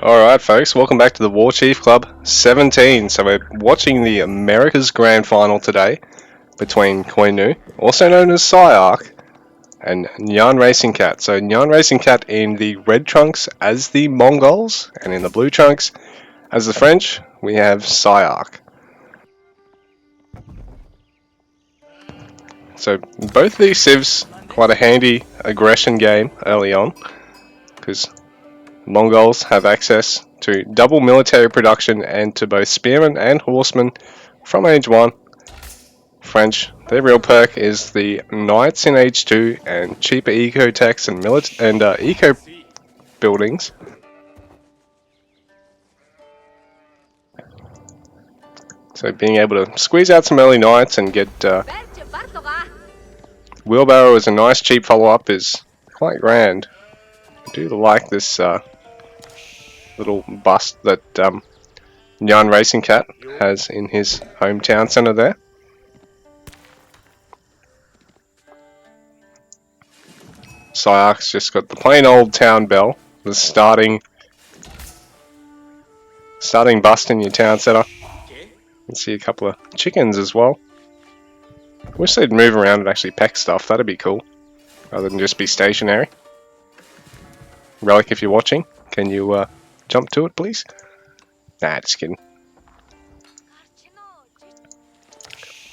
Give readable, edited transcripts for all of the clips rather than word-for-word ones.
Alright folks, welcome back to the Warchief Club 17. So we're watching the America's Grand Final today between Koinu, also known as Psyarch, and Nyan Racing Cat. So Nyan Racing Cat in the red trunks as the Mongols, and in the blue trunks as the French, we have Psyarch. So both these civs, quite a handy aggression game early on, because Mongols have access to double military production and to both spearmen and horsemen from age 1. French, their real perk is the knights in age 2 and cheaper eco techs and eco buildings. So being able to squeeze out some early knights and get wheelbarrow as a nice cheap follow-up is quite grand. I do like this little bust that Nyan Racing Cat has in his hometown centre there. Psyarch's just got the plain old town bell, the starting bust in your town centre. You can see a couple of chickens as well. Wish they'd move around and actually peck stuff, that'd be cool, rather than just be stationary. Relic, if you're watching, can you jump to it, please? Nah, just kidding.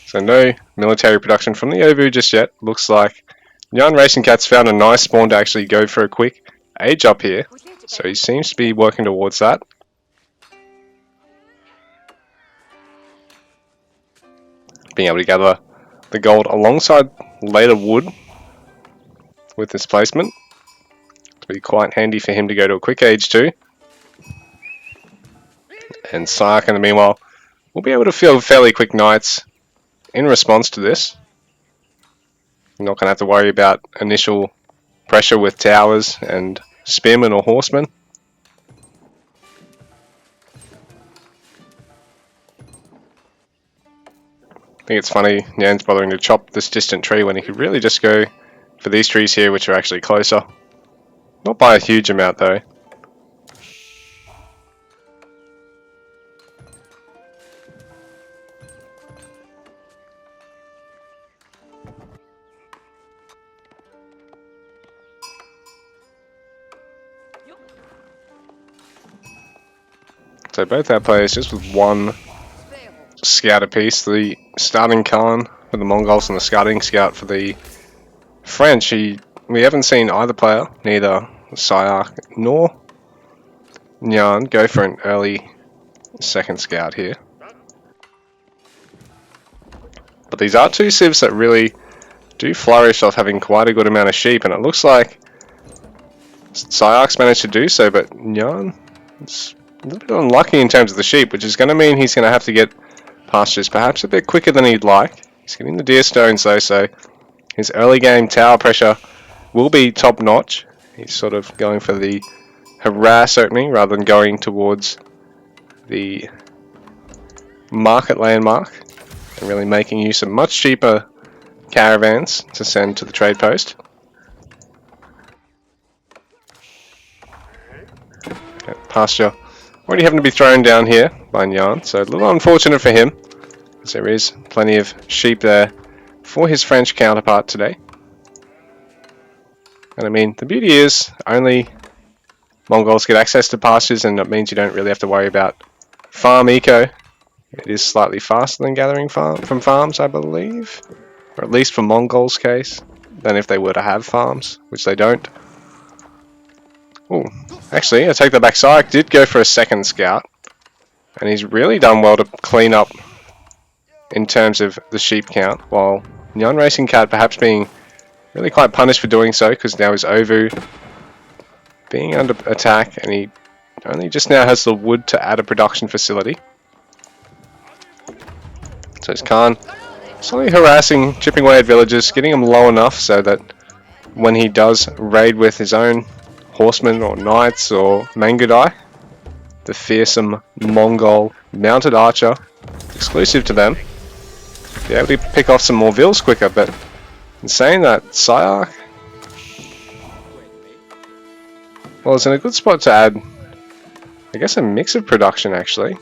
So no military production from the Ovu just yet. Looks like Nyan Racing Cat's found a nice spawn to actually go for a quick age up here. So he seems to be working towards that. Being able to gather the gold alongside later wood with this placement. It'll be quite handy for him to go to a quick age too. And Psyarch in the meanwhile will be able to field fairly quick knights in response to this. You're not going to have to worry about initial pressure with towers and spearmen or horsemen. I think it's funny Nyan's bothering to chop this distant tree when he could really just go for these trees here, which are actually closer. Not by a huge amount though. So both our players just with one scout apiece. The starting Khan for the Mongols and the scouting scout for the French. We haven't seen either player, neither Psyarch nor Nyan, go for an early second scout here. But these are two civs that really do flourish off having quite a good amount of sheep, and it looks like Psyarch's managed to do so, but Nyan is a little bit unlucky in terms of the sheep, which is going to mean he's going to have to get pastures perhaps a bit quicker than he'd like. He's getting the deer stones though, so his early game tower pressure will be top notch. He's sort of going for the harass opening rather than going towards the market landmark and really making use of much cheaper caravans to send to the trade post. Okay, pasture already having to be thrown down here by Nyan, so a little unfortunate for him, as there is plenty of sheep there for his French counterpart today. And I mean, the beauty is only Mongols get access to pastures, and that means you don't really have to worry about farm eco. It is slightly faster than gathering from farms, I believe, or at least for Mongols' case, than if they were to have farms, which they don't. Ooh, actually, I take that back. Psyarch did go for a second scout, and he's really done well to clean up in terms of the sheep count, while Nyan Racing Cat perhaps being really quite punished for doing so, because now his Ovu being under attack, and he only just now has the wood to add a production facility. So it's Khan slowly harassing, chipping away at villagers, getting them low enough so that when he does raid with his own horsemen or knights or Mangudai, the fearsome Mongol mounted archer, exclusive to them, be able to pick off some more vills quicker. But in saying that, Psyarch, well, it's in a good spot to add I guess a mix of production actually.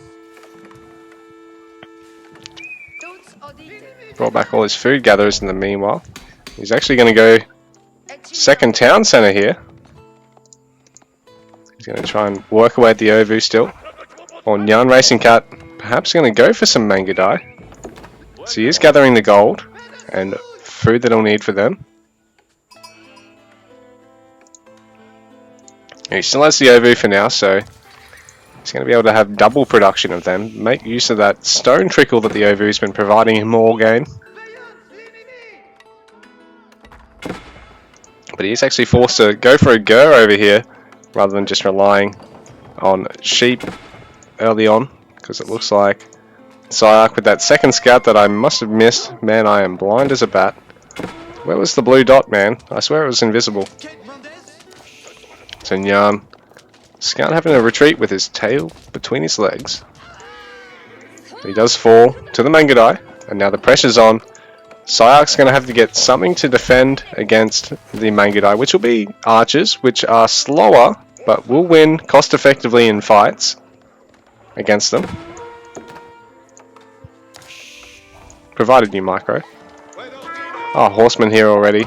Brought back all his food gatherers in the meanwhile. He's actually going to go second town center here. He's going to try and work away at the Ovu still. Or Nyan Racing Cat perhaps going to go for some Mangadai. So he is gathering the gold and food that he'll need for them. He still has the Ovu for now, so he's going to be able to have double production of them. Make use of that stone trickle that the Ovu's been providing him all game. But he is actually forced to go for a Gur over here, rather than just relying on sheep early on, because it looks like Syak with that second scout that I must have missed. Man, I am blind as a bat. Where was the blue dot, man? I swear it was invisible. So Nyan, Scout having a retreat with his tail between his legs. He does fall to the Mangadai, and now the pressure's on. Syak's going to have to get something to defend against the Mangadai, which will be archers, which are slower, but will win cost effectively in fights against them. Provided you micro. Oh, horseman here already.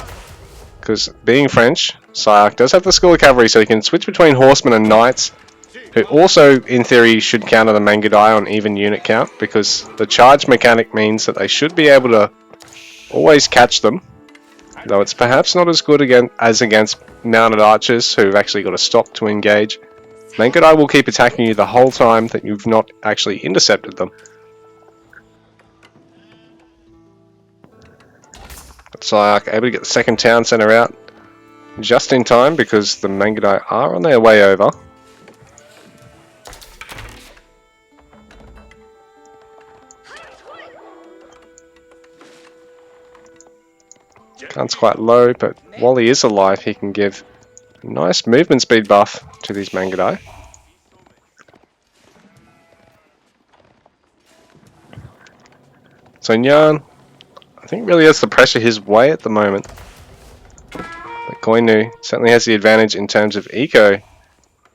Because being French, Syak does have the school of cavalry, so he can switch between horsemen and knights, who also, in theory, should counter the Mangadai on even unit count, because the charge mechanic means that they should be able to always catch them, though it's perhaps not as good as against mounted archers, who've actually got to stop to engage. Mangadai will keep attacking you the whole time that you've not actually intercepted them. Syak able to get the second town center out just in time because the Mangadai are on their way over. Gun's quite low, but while he is alive, he can give a nice movement speed buff to these Mangadai. So Nyan, I think, really has the pressure his way at the moment. But Koinu certainly has the advantage in terms of eco.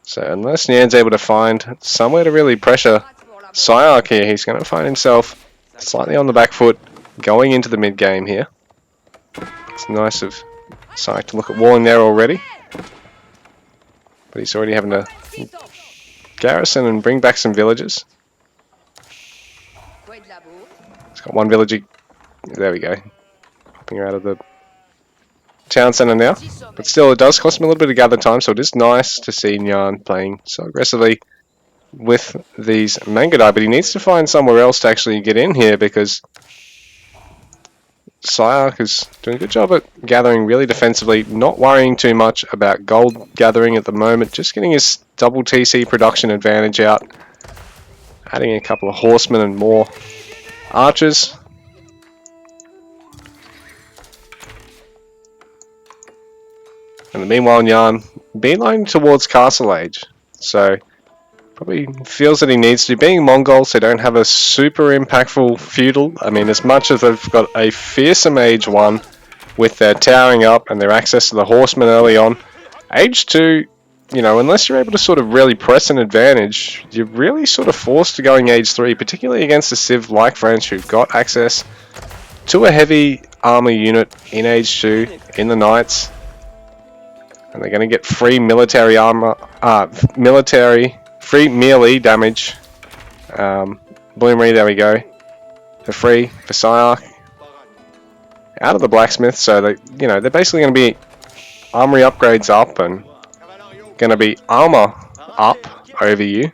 So unless Nyan's able to find somewhere to really pressure Syak here, he's going to find himself slightly on the back foot going into the mid game here. It's nice of Syak to look at walling there already. But he's already having to garrison and bring back some villagers. He's got one villager. There we go. Popping her out of the town centre now. But still, it does cost him a little bit of gather time, so it is nice to see Nyan playing so aggressively with these Mangadai. But he needs to find somewhere else to actually get in here, because Syak is doing a good job at gathering really defensively, not worrying too much about gold gathering at the moment, just getting his double TC production advantage out, adding a couple of horsemen and more archers. And meanwhile, Nyan beeline towards Castle Age, so probably feels that he needs to. Being Mongols, they don't have a super impactful feudal. I mean, as much as they've got a fearsome Age 1 with their towering up and their access to the horsemen early on, Age 2, you know, unless you're able to sort of really press an advantage, you're really sort of forced to going Age 3, particularly against a civ like French who've got access to a heavy armor unit in Age 2 in the Knights. And they're going to get free military armor, free melee damage. Bloomery, there we go. For free for Syak. Out of the blacksmith, so they, you know, they're basically going to be armory upgrades up and going to be armor up over you.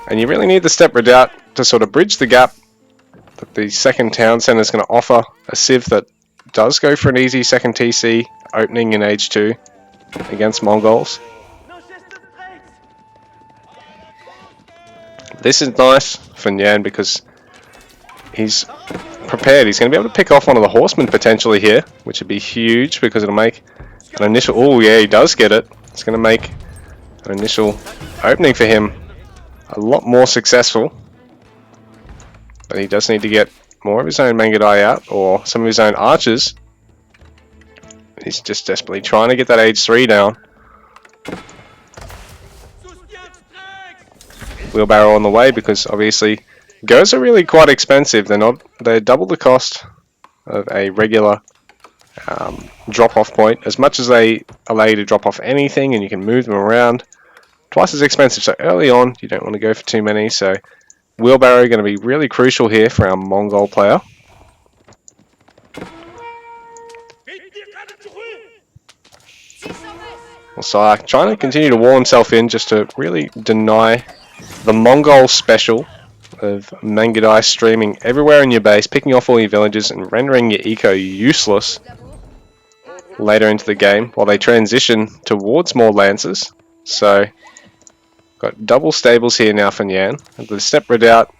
And you really need the Step Redoubt to sort of bridge the gap that the second town centre is going to offer a civ that does go for an easy second TC opening in Age 2 against Mongols. This is nice for Nyan because he's prepared. He's going to be able to pick off one of the horsemen potentially here, which would be huge because it'll make an initial... Oh yeah, he does get it. It's going to make an initial opening for him a lot more successful. But he does need to get more of his own Mangadai out, or some of his own archers. He's just desperately trying to get that Age 3 down. wheelbarrow on the way, because obviously goes are really quite expensive. They're double the cost of a regular drop-off point. As much as they allow you to drop off anything and you can move them around, twice as expensive. So early on, you don't want to go for too many. So wheelbarrow going to be really crucial here for our Mongol player. Well, Sayak trying to continue to wall himself in just to really deny the Mongol special of Mangadai streaming everywhere in your base, picking off all your villages and rendering your eco useless later into the game while they transition towards more lancers. So got double stables here now for Nyan. The step redoubt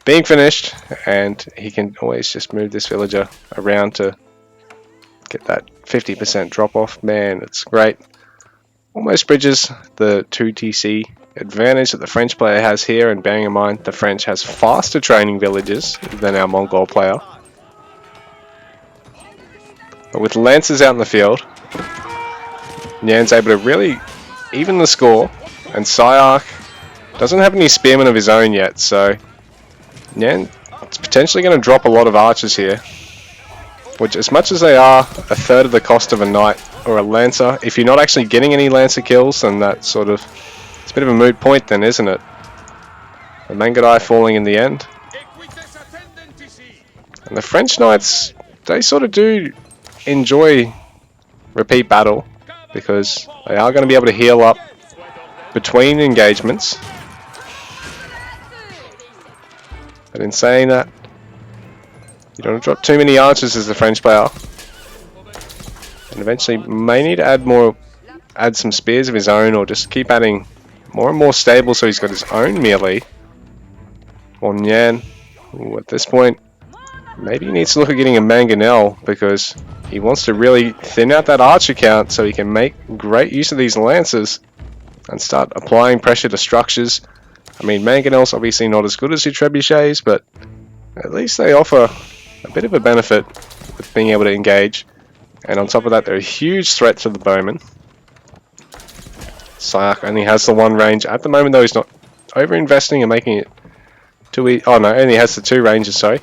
being finished, and he can always just move this villager around to get that 50% drop off. Man, it's great. Almost bridges the 2TC advantage that the French player has here, and bearing in mind the French has faster training villages than our Mongol player. But with Lancers out in the field, Nyan's able to really even the score, and Sayak doesn't have any spearmen of his own yet, so Nyan is potentially going to drop a lot of archers here, which, as much as they are a third of the cost of a knight or a lancer, if you're not actually getting any lancer kills, then that sort of, it's a bit of a moot point then, isn't it? The Mangadai falling in the end. And the French knights, they sort of do enjoy repeat battle, because they are going to be able to heal up between engagements. But in saying that, you don't drop too many archers as the French player, and eventually may need to add some spears of his own, or just keep adding more and more stable so he's got his own melee. Or Nyan, at this point, maybe he needs to look at getting a mangonel, because he wants to really thin out that archer count so he can make great use of these lancers and start applying pressure to structures. I mean, mangonels obviously not as good as your trebuchets, but at least they offer a bit of a benefit with being able to engage. And on top of that, they're a huge threat to the bowmen. Sayak only has the one range at the moment, though. He's not over-investing and making it too easy. Oh no, only has the two ranges, sorry.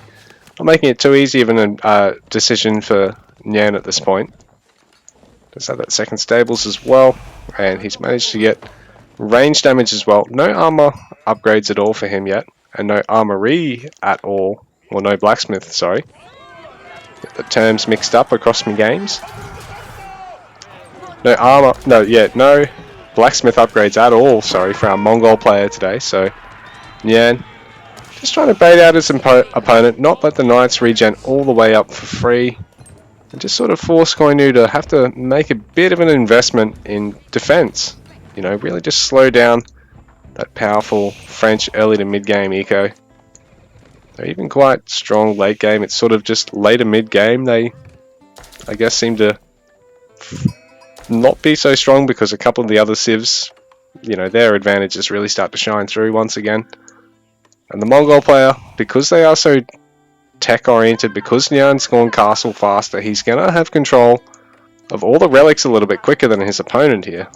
Not making it too easy of a decision for Nyan at this point. Does have that second stables as well, and he's managed to get range damage as well. No armor upgrades at all for him yet, and no armory at all, or no blacksmith, sorry. Get the terms mixed up across my games. No armor, no blacksmith upgrades at all, sorry, for our Mongol player today. So Nyan just trying to bait out his opponent, not let the knights regen all the way up for free, and just sort of force Koinu to have to make a bit of an investment in defense. You know, really just slow down that powerful French early to mid game eco. They're even quite strong late game. It's sort of just later mid game they, I guess, seem to not be so strong, because a couple of the other civs, you know, their advantages really start to shine through once again. And the Mongol player, because they are so tech oriented, because Nyan's gone castle faster, he's gonna have control of all the relics a little bit quicker than his opponent here.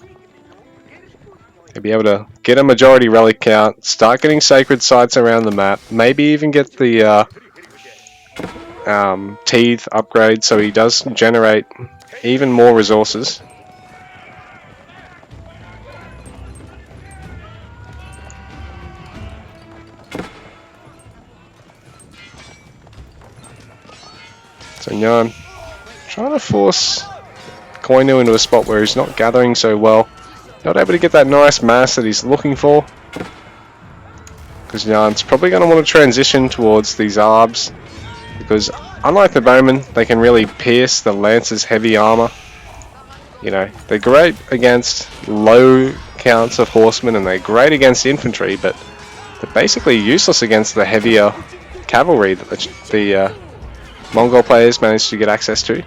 He'll be able to get a majority relic count, start getting sacred sites around the map, maybe even get the teeth upgrade so he does generate even more resources. So Nyan trying to force Koinu into a spot where he's not gathering so well. Not able to get that nice mass that he's looking for, because Nyan's probably going to want to transition towards these arbs, because unlike the bowmen, they can really pierce the lancer's heavy armor. You know, they're great against low counts of horsemen, and they're great against infantry, but they're basically useless against the heavier cavalry that the Mongol players managed to get access to.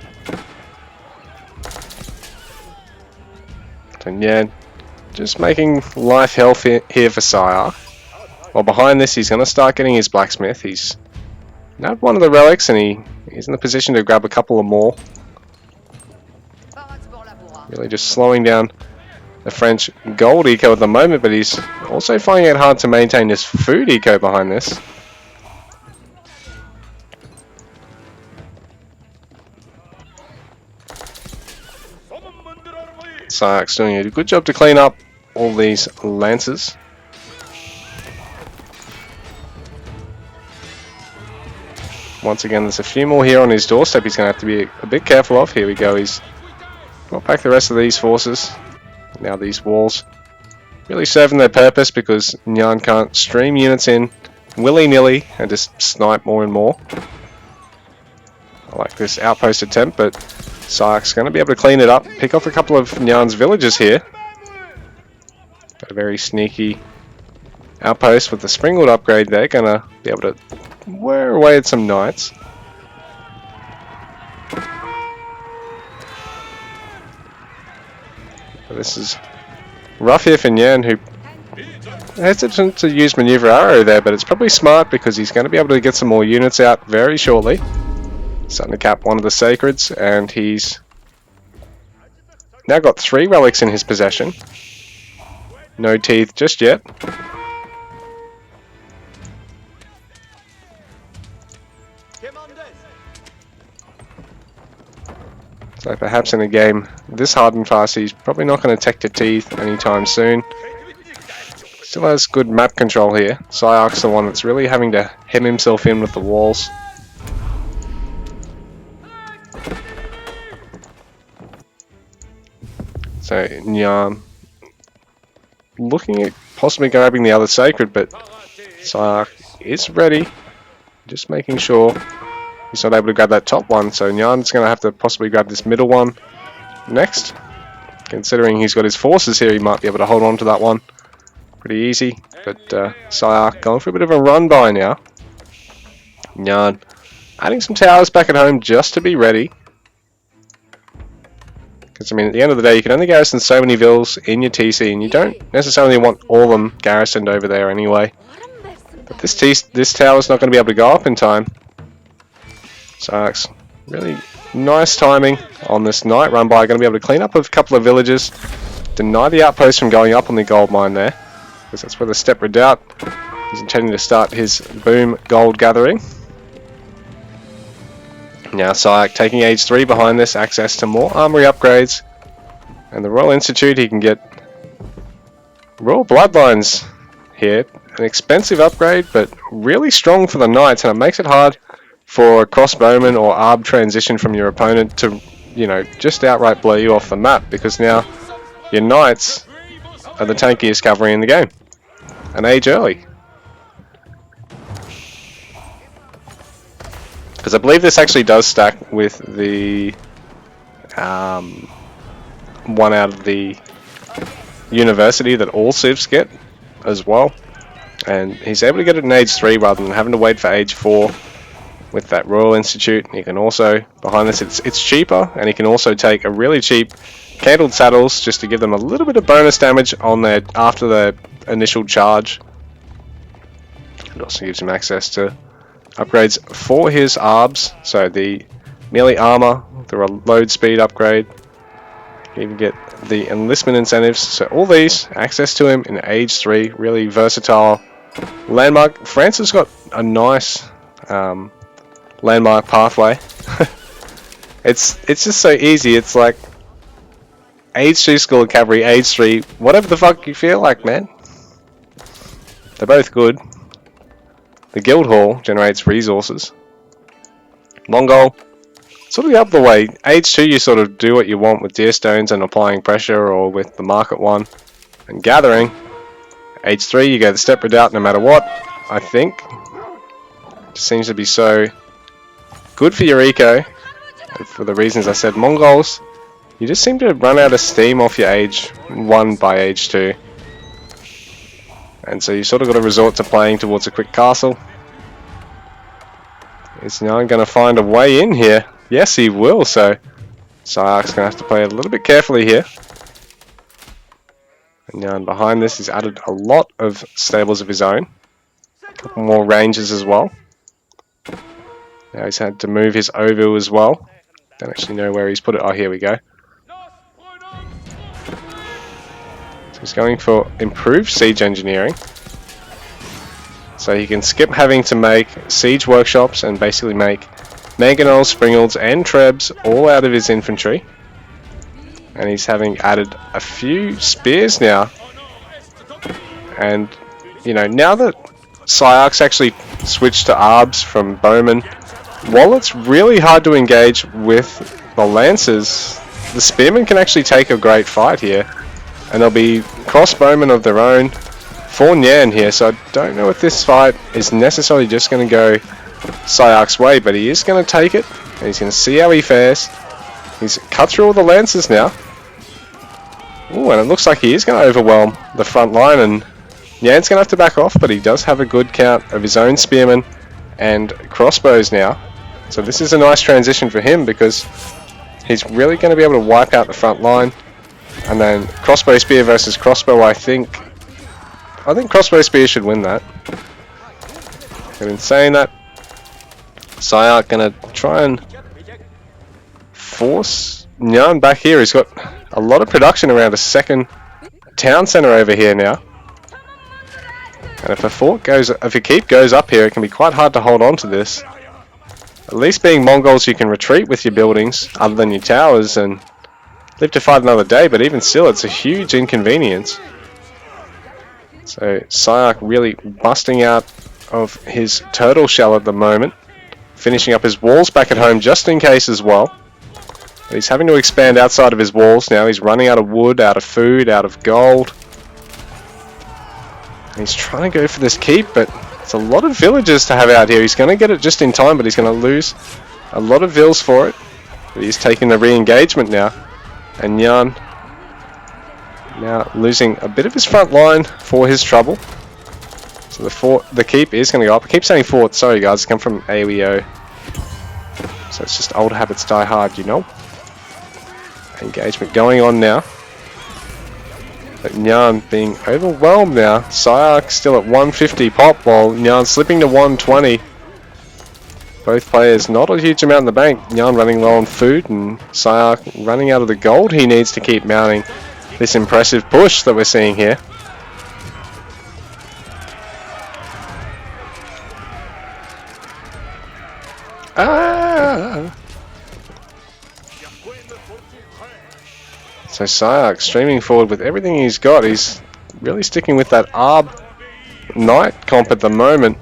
So Nyan just making life hell here for Sayak. Well, behind this, he's going to start getting his blacksmith. He's nabbed one of the relics, and he's in the position to grab a couple of more. Really just slowing down the French gold eco at the moment, but he's also finding it hard to maintain his food eco behind this. Sayak's doing a good job to clean up all these lances. Once again, there's a few more here on his doorstep he's going to have to be a bit careful of. Here we go, he's got back the rest of these forces. Now these walls really serving their purpose because Nyan can't stream units in willy-nilly and just snipe more and more. I like this outpost attempt, but Sayak's going to be able to clean it up, pick off a couple of Nyan's villages here. Got a very sneaky outpost with the Springwood upgrade there, going to be able to wear away at some knights. But this is rough here for Nyan, who hesitant to use Maneuver Arrow there, but it's probably smart because he's going to be able to get some more units out very shortly. Starting to cap one of the Sacreds, and he's now got 3 relics in his possession. No teeth just yet. So perhaps in a game this hard and fast, he's probably not going to take to teeth anytime soon. Still has good map control here. Sayak's the one that's really having to hem himself in with the walls. So Nyan looking at possibly grabbing the other Sacred, but Sayak is ready. Just making sure he's not able to grab that top one, so Nyan's going to have to possibly grab this middle one next. Considering he's got his forces here, he might be able to hold on to that one pretty easy. But Sayak going for a bit of a run by now. Nyan adding some towers back at home just to be ready. Because, I mean, at the end of the day, you can only garrison so many vills in your TC, and you don't necessarily want all of them garrisoned over there anyway. But this tower's not going to be able to go up in time. Sayak's really nice timing on this night run by. Going to be able to clean up a couple of villages, deny the outpost from going up on the gold mine there, because that's where the Step Redoubt is intending to start his boom gold gathering. Now Sayak taking age 3 behind this, access to more armory upgrades, and the Royal Institute. He can get Royal Bloodlines here, an expensive upgrade but really strong for the Knights, and it makes it hard for a crossbowman or ARB transition from your opponent to, you know, just outright blow you off the map, because now your Knights are the tankiest cavalry in the game, and age early. Because I believe this actually does stack with the one out of the university that all civs get as well. And he's able to get it in age 3 rather than having to wait for age 4 with that Royal Institute. He can also, behind this, it's cheaper, and he can also take a really cheap Candled Saddles just to give them a little bit of bonus damage on their after their initial charge. It also gives him access to upgrades for his ARBs, so the melee armor, the load speed upgrade, you even get the enlistment incentives, so all these, access to him in age 3, really versatile landmark. France has got a nice landmark pathway. it's just so easy. It's like age 2 school cavalry, age 3, whatever the fuck you feel like, man. They're both good. The Guild Hall generates resources. Mongol, sort of the other way. Age 2 you sort of do what you want with Deer Stones and applying pressure, or with the Market one and gathering. Age 3 you go the Step Redoubt no matter what, I think. It seems to be so good for your eco. And for the reasons I said, Mongols, you just seem to run out of steam off your age 1 by age 2. And so you sort of got to resort to playing towards a quick castle. Is Nyan going to find a way in here? Yes, he will, so Sayak's going to have to play a little bit carefully here. And Nyan behind this has added a lot of stables of his own. A couple more ranges as well. Now he's had to move his Ovil as well. Don't actually know where he's put it. Oh, here we go. He's going for improved siege engineering. So he can skip having to make siege workshops and basically make mangonels, springles and trebs all out of his infantry. And he's having added a few spears now. And, you know, now that Psyarch's actually switched to Arbs from Bowman, while it's really hard to engage with the Lancers, the Spearmen can actually take a great fight here. And there'll be crossbowmen of their own for Nyan here, so I don't know if this fight is necessarily just going to go Psyarch's way, but he is going to take it, and he's going to see how he fares. He's cut through all the Lancers now. Ooh, and it looks like he is going to overwhelm the front line, and Nyan's going to have to back off, but he does have a good count of his own Spearmen and crossbows now. So this is a nice transition for him, because he's really going to be able to wipe out the front line. And then crossbow spear versus crossbow, I think crossbow spear should win that. But in saying that, Psyarch gonna try and force Nyan back here. He's got a lot of production around a second town center over here now. And if a keep goes up here, it can be quite hard to hold on to this. At least being Mongols, you can retreat with your buildings other than your towers and live to fight another day, but even still, it's a huge inconvenience. So Psyarch really busting out of his turtle shell at the moment, finishing up his walls back at home just in case as well. But he's having to expand outside of his walls now. He's running out of wood, out of food, out of gold. And he's trying to go for this keep, but it's a lot of villages to have out here. He's going to get it just in time, but he's going to lose a lot of vills for it. But he's taking the re-engagement now. And Nyan now losing a bit of his front line for his trouble. So the keep is going to go up. I keep saying fort, sorry guys, come from AoEO. So it's just old habits die hard, you know. Engagement going on now. But Nyan being overwhelmed now. Psyarch still at 150 pop, while Nyan slipping to 120. Both players not a huge amount in the bank. Nyan running low on food, and Psyarch running out of the gold he needs to keep mounting this impressive push that we're seeing here. So Psyarch streaming forward with everything he's got. He's really sticking with that Arb Knight comp at the moment.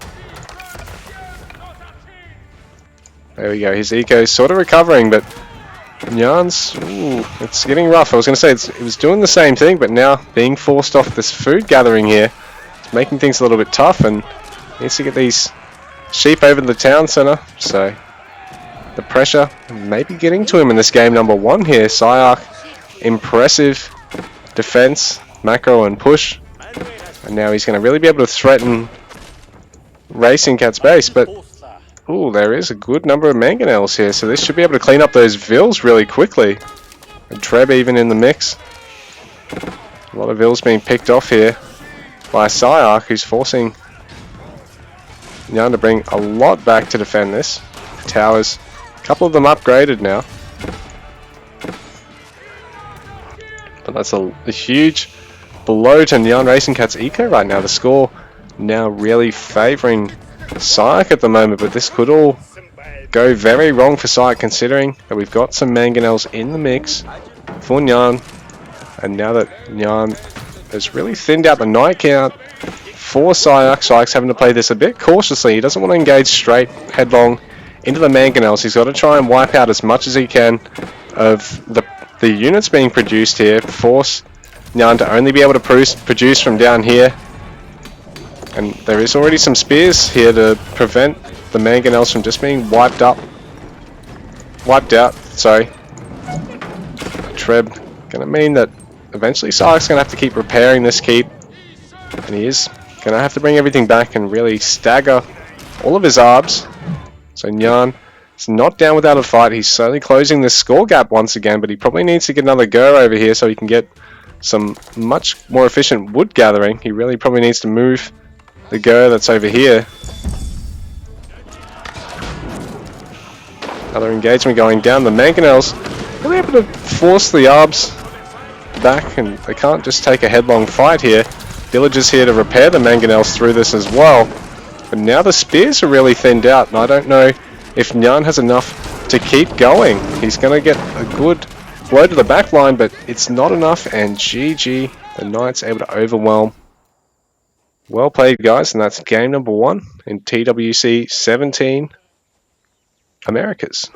There we go, his eco's sort of recovering, but Nyan's, it's getting rough. I was going to say it was doing the same thing, but now being forced off this food gathering here, it's making things a little bit tough, and needs to get these sheep over to the town centre. So the pressure may be getting to him in this game number 1 here. Psyarch, impressive defense, macro and push, and now he's going to really be able to threaten Racing Cat's base, but ooh, there is a good number of mangonels here, so this should be able to clean up those vills really quickly. And Treb even in the mix. A lot of vills being picked off here by Psyarch, who's forcing Nyan to bring a lot back to defend this. Towers, a couple of them upgraded now. But that's a huge blow to Nyan Racing Cat's eco right now. The score now really favouring Psyarch at the moment, but this could all go very wrong for Psyarch, considering that we've got some mangonels in the mix for Nyan, and now that Nyan has really thinned out the night count for Psyarch, Psyarch's having to play this a bit cautiously. He doesn't want to engage straight headlong into the mangonels. He's got to try and wipe out as much as he can of the units being produced here, force Nyan to only be able to produce from down here. And there is already some spears here to prevent the mangonels from just being wiped out. Sorry. Treb gonna mean that eventually Psyarch's gonna have to keep repairing this keep, and he is gonna have to bring everything back and really stagger all of his arbs. So Nyan is not down without a fight. He's slowly closing this score gap once again, but he probably needs to get another go over here so he can get some much more efficient wood gathering. He really probably needs to move the go that's over here. Another engagement going down. The mangonels really able to force the arbs back, and they can't just take a headlong fight here. Villagers here to repair the mangonels through this as well. But now the spears are really thinned out, and I don't know if Nyan has enough to keep going. He's going to get a good blow to the back line, but it's not enough, and GG, the Knights able to overwhelm. Well played, guys, and that's game number 1 in TWC 17 Americas.